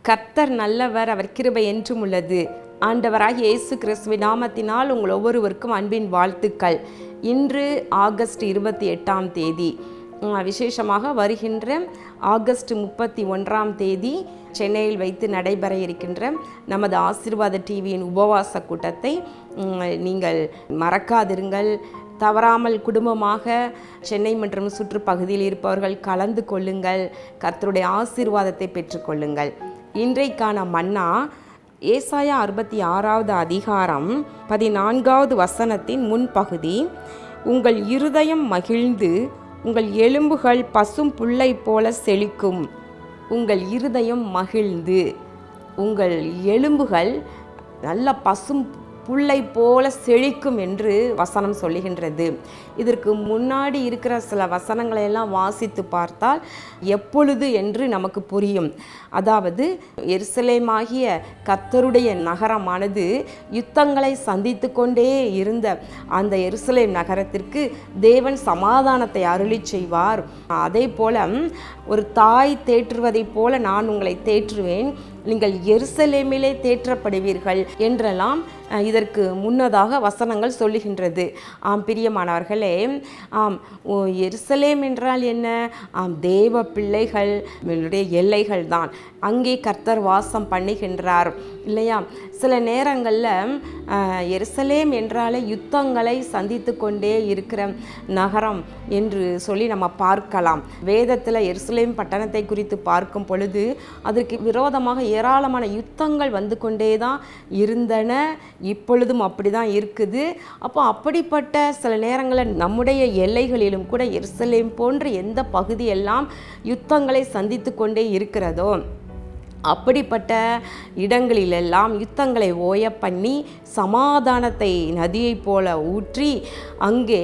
கர்த்தர் நல்லவர், அவர் கிருபை என்றும் உள்ளது. ஆண்டவராகிய இயேசு கிறிஸ்துவின் நாமத்தினால் உங்கள் ஒவ்வொருவருக்கும் அன்பின் வாழ்த்துக்கள். இன்று ஆகஸ்ட் 28ஆம் தேதி, விசேஷமாக வருகின்ற ஆகஸ்ட் 31ஆம் தேதி சென்னையில் வைத்து நடைபெற இருக்கின்ற நமது ஆசீர்வாத டிவியின் உபவாச கூட்டத்தை நீங்கள் மறக்காதிருங்கள். தவறாமல் குடும்பமாக சென்னை மற்றும் சுற்றுப்பகுதியில் இருப்பவர்கள் கலந்து கொள்ளுங்கள். கர்த்தருடைய ஆசீர்வாதத்தை பெற்றுக்கொள்ளுங்கள். இன்றைக்கான மன்னா ஏசாயா 66வது அதிகாரம் 14வது வசனத்தின் முன்பகுதி. உங்கள் இருதயம் மகிழ்ந்து உங்கள் எலும்புகள் பசும் புல்லை போல செழிக்கும். உங்கள் இருதயம் மகிழ்ந்து உங்கள் எலும்புகள் நல்ல பசும் புல்லை போல செழிக்கும் என்று வசனம் சொல்லுகின்றது. இதற்கு முன்னாடி இருக்கிற சில வசனங்களை எல்லாம் வாசித்து பார்த்தால் எப்பொழுது என்று நமக்கு புரியும். அதாவது எருசலேமாகிய கர்த்தருடைய நகரமானது யுத்தங்களை சந்தித்து கொண்டே இருந்த அந்த எருசலேம் நகரத்திற்கு தேவன் சமாதானத்தை அருளி செய்வார். அதே போல ஒரு தாய் தேற்றுவதைப் போல நான் உங்களை தேற்றுவேன், நீங்கள் எருசலேமிலே தேற்றப்படுவீர்கள் என்றெல்லாம் இதற்கு முன்னதாக வசனங்கள் சொல்லுகின்றது. பிரியமானவர்களே, எருசலேம் என்றால் என்ன? தேவ பிள்ளைகள் எல்லைகள் தான். அங்கே கர்த்தர் வாசம் பண்ணுகின்றார் இல்லையா? சில நேரங்களில் எருசலேம் என்றாலே யுத்தங்களை சந்தித்து கொண்டே இருக்கிற நகரம் என்று சொல்லி நம்ம பார்க்கலாம். வேதத்தில் எருசலேம் பட்டணத்தை குறித்து பார்க்கும் பொழுது அதற்கு விரோதமாக ஏராளமான யுத்தங்கள் வந்து கொண்டே தான் இருந்தன. இப்பொழுதும் அப்படி தான் இருக்குது. அப்போ அப்படிப்பட்ட சில நேரங்களில் நம்முடைய எல்லைகளிலும் கூட எருசலேம் போன்ற எந்த பகுதியெல்லாம் யுத்தங்களை சந்தித்து கொண்டே இருக்கிறதோ அப்படிப்பட்ட இடங்களிலெல்லாம் யுத்தங்களை ஓய பண்ணி சமாதானத்தை நதியைப் போல ஊற்றி அங்கே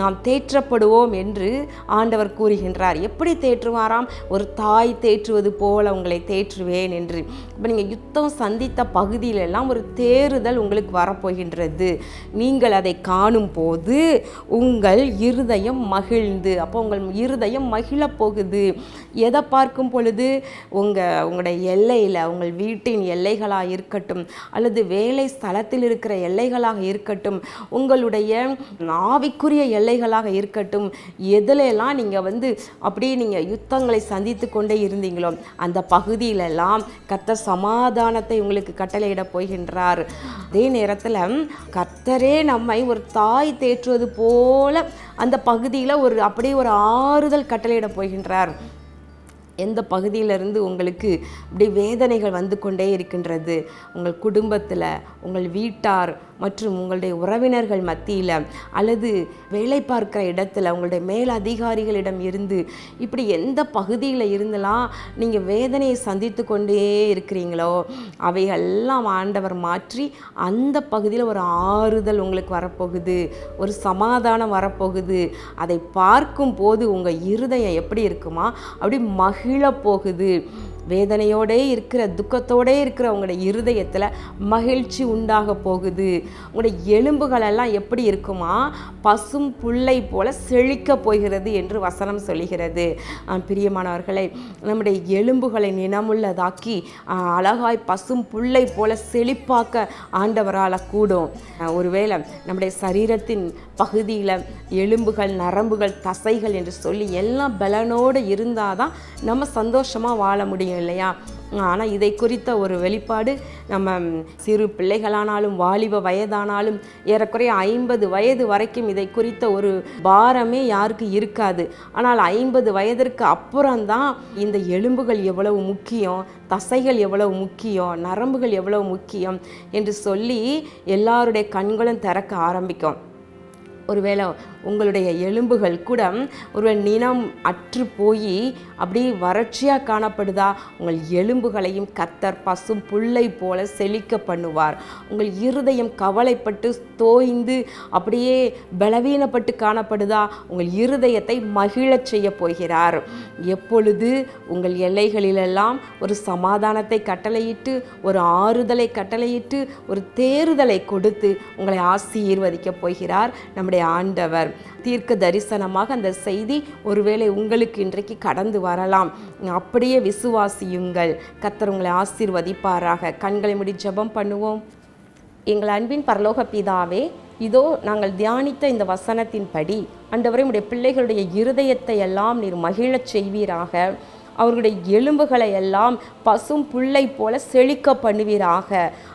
நாம் தேற்றப்படுவோம் என்று ஆண்டவர் கூறுகின்றார். எப்படி தேற்றுவாராம்? ஒரு தாய் தேற்றுவது போல உங்களை தேற்றுவேன் என்று. இப்போ நீங்கள் யுத்தம் சந்தித்த பகுதியிலெல்லாம் ஒரு தேறுதல் உங்களுக்கு வரப்போகின்றது. நீங்கள் அதை காணும் போது உங்கள் இருதயம் மகிழ்ந்து, அப்போ உங்கள் இருதயம் மகிழப் போகுது. எதை பார்க்கும் பொழுது? உங்களுடைய எல்லையில், உங்கள் வீட்டின் எல்லைகளாக இருக்கட்டும், அல்லது வேலை ஸ்தலத்தில் இருக்கிற எல்லைகளாக இருக்கட்டும், உங்களுடைய ஆவிக்குரிய எல்லைகளாக இருக்கட்டும், எதிலெல்லாம் நீங்கள் அப்படியே நீங்கள் யுத்தங்களை சந்தித்து கொண்டே இருந்தீங்களோ அந்த பகுதியிலெல்லாம் கர்த்தர் சமாதானத்தை உங்களுக்கு கட்டளையிட போகின்றார். அதே நேரத்தில் கர்த்தரே நம்மை ஒரு தாய் தேற்றுவது போல அந்த பகுதியில் அப்படியே ஒரு ஆறுதல் கட்டளையிட போகின்றார். எந்த பகுதியிலிருந்து உங்களுக்கு இப்படி வேதனைகள் வந்து கொண்டே இருக்கின்றது, உங்கள் குடும்பத்தில், உங்கள் வீட்டார் மற்றும் உங்களுடைய உறவினர்கள் மத்தியில், அல்லது வேலை பார்க்குற இடத்துல உங்களுடைய மேலதிகாரிகளிடம் இருந்து, இப்படி எந்த பகுதியில் இருந்தெல்லாம் நீங்கள் வேதனையை சந்தித்து கொண்டே இருக்கிறீங்களோ அவையெல்லாம் ஆண்டவர் மாற்றி அந்த பகுதியில் ஒரு ஆறுதல் உங்களுக்கு வரப்போகுது, ஒரு சமாதானம் வரப்போகுது. அதை பார்க்கும் போது உங்கள் இருதயம் எப்படி இருக்குமா? அப்படி மகிழப்போகுது. வேதனையோடே இருக்கிற, துக்கத்தோடே இருக்கிற உங்களுடைய இருதயத்தில் மகிழ்ச்சி உண்டாக போகுது. உங்களுடைய எலும்புகளெல்லாம் எப்படி இருக்குமா? பசும் புல்லை போல செழிக்க போகிறது என்று வசனம் சொல்லுகிறது. பிரியமானவர்களை, நம்முடைய எலும்புகளை நினமுள்ளதாக்கி அழகாய் பசும் புல்லை போல செழிப்பாக்க ஆண்டவரால் கூடும். ஒருவேளை நம்முடைய சரீரத்தின் பகுதியில் எலும்புகள், நரம்புகள், தசைகள் என்று சொல்லி எல்லாம் பலனோடு இருந்தால் தான் நம்ம சந்தோஷமாக வாழ முடியும் இல்லையா? ஆனால் இதை குறித்த ஒரு வெளிப்பாடு நம்ம சிறு பிள்ளைகளானாலும் வாலிப வயதானாலும் ஏறக்குறைய 50 வயது வரைக்கும் இதை குறித்த ஒரு பாரமே யாருக்கு இருக்காது. ஆனால் 50 வயதிற்கு அப்புறம்தான் இந்த எலும்புகள் எவ்வளவு முக்கியம், தசைகள் எவ்வளவு முக்கியம், நரம்புகள் எவ்வளவு முக்கியம் என்று சொல்லி எல்லாருடைய கண்களும் திறக்க ஆரம்பிக்கும். ஒருவேளை உங்களுடைய எலும்புகள் கூட ஒரு நினம் அற்று போய் அப்படியே வறட்சியாக காணப்படுதா? உங்கள் எலும்புகளையும் கர்த்தர் பசும் புல்லை போல செழிக்க பண்ணுவார். உங்கள் இருதயம் கவலைப்பட்டு தோய்ந்து அப்படியே பலவீனப்பட்டு காணப்படுதா? உங்கள் இருதயத்தை மகிழச் செய்ய போகிறார். எப்பொழுது உங்கள் எல்லைகளிலெல்லாம் ஒரு சமாதானத்தை கட்டளையிட்டு, ஒரு ஆறுதலை கட்டளையிட்டு, ஒரு தேறுதலை கொடுத்து உங்களை ஆசீர்வதிக்க போகிறார் நம்முடைய ஆண்டவர். தீர்க்க தரிசனமாக அந்த செய்தி ஒருவேளை உங்களுக்கு இன்றைக்கு கடந்து வரலாம். அப்படியே விசுவாசியுங்கள். கர்த்தர் உங்களை ஆசீர்வதிப்பாராக. கண்களை மூடி ஜெபம் பண்ணுவோம். எங்கள் அன்பின் பரலோக பிதாவே, இதோ நாங்கள் தியானித்த இந்த வசனத்தின்படி ஆண்டவரே, உம்முடைய பிள்ளைகளுடைய இருதயத்தை எல்லாம் நீர் மகிழச் செய்வீராக. அவர்களுடைய எலும்புகளை எல்லாம் பசும் புல்லை போல செழிக்க பண்ணுவீராக.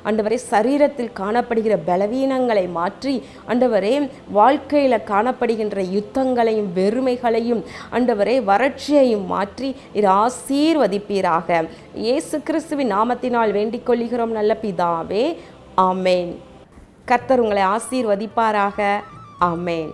ஆண்டவரே, சரீரத்தில் காணப்படுகிற பலவீனங்களை மாற்றி ஆண்டவரே, வாழ்க்கையில் காணப்படுகின்ற யுத்தங்களையும் வெறுமைகளையும் ஆண்டவரே வறட்சியையும் மாற்றி நீர் ஆசீர்வதிப்பீராக. இயேசு கிறிஸ்துவின் நாமத்தினால் வேண்டிக் கொள்கிறோம் நல்ல பிதாவே. ஆமேன். கர்த்தர் உங்களை ஆசீர்வதிப்பாராக. ஆமேன்.